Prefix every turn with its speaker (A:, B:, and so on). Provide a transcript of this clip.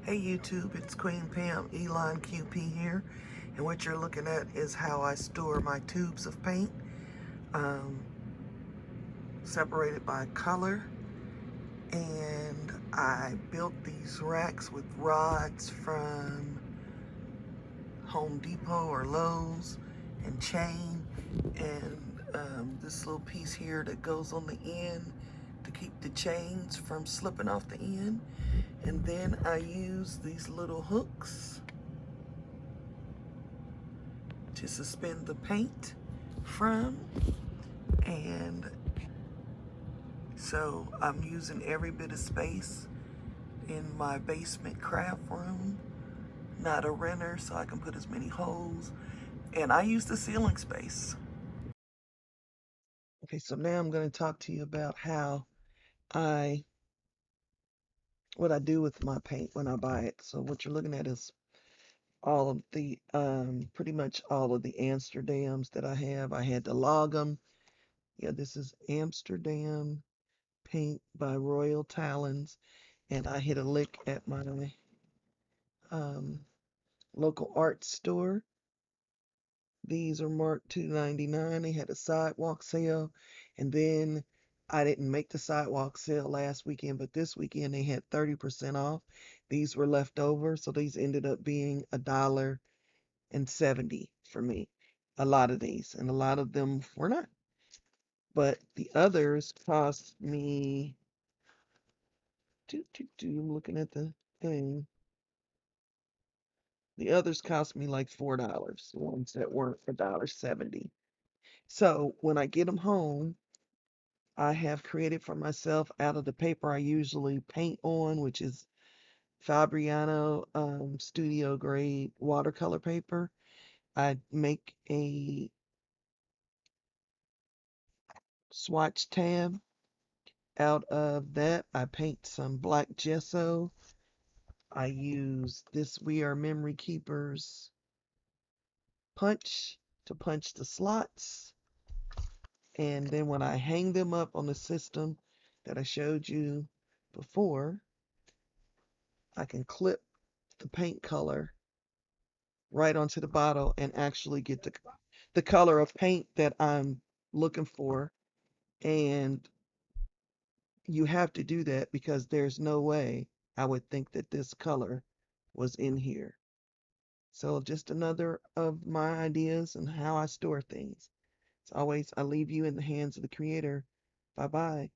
A: Hey YouTube, it's Queen Pam, Elon QP here, and what you're looking at is how I store my tubes of paint, um, separated by color, and I built these racks with rods from Home Depot or Lowe's and chain, and this little piece here that goes on the end to keep the chains from slipping off the end, and then I use these little hooks to suspend the paint from, and so I'm using every bit of space in my basement craft room, not a renter, so I can put as many holes, and I use the ceiling space. Okay, so now I'm going to talk to you about I what I do with my paint when I buy it. So what you're looking at is all of the pretty much all of the Amsterdams that I have. I had to log them. Yeah, this is Amsterdam paint by Royal Talons, and I hit a lick at my um, local art store. These are marked $2.99. They had a sidewalk sale, and then I didn't make the sidewalk sale last weekend, but this weekend they had 30% off. These were left over, so these ended up being $1.70 for me. A lot of these, and a lot of them were not. But the others cost me I'm looking at the thing. The others cost me like $4, the ones that weren't $1.70. So when I get them home, I have created for myself out of the paper I usually paint on, which is Fabriano studio grade watercolor paper. I make a swatch tab out of that. I paint some black gesso. I use this We Are Memory Keepers punch to punch the slots. And then when I hang them up on the system that I showed you before, I can clip the paint color right onto the bottle and actually get the color of paint that I'm looking for. And you have to do that because there's no way I would think that this color was in here. So just another of my ideas and how I store things. As always, I leave you in the hands of the creator. Bye bye.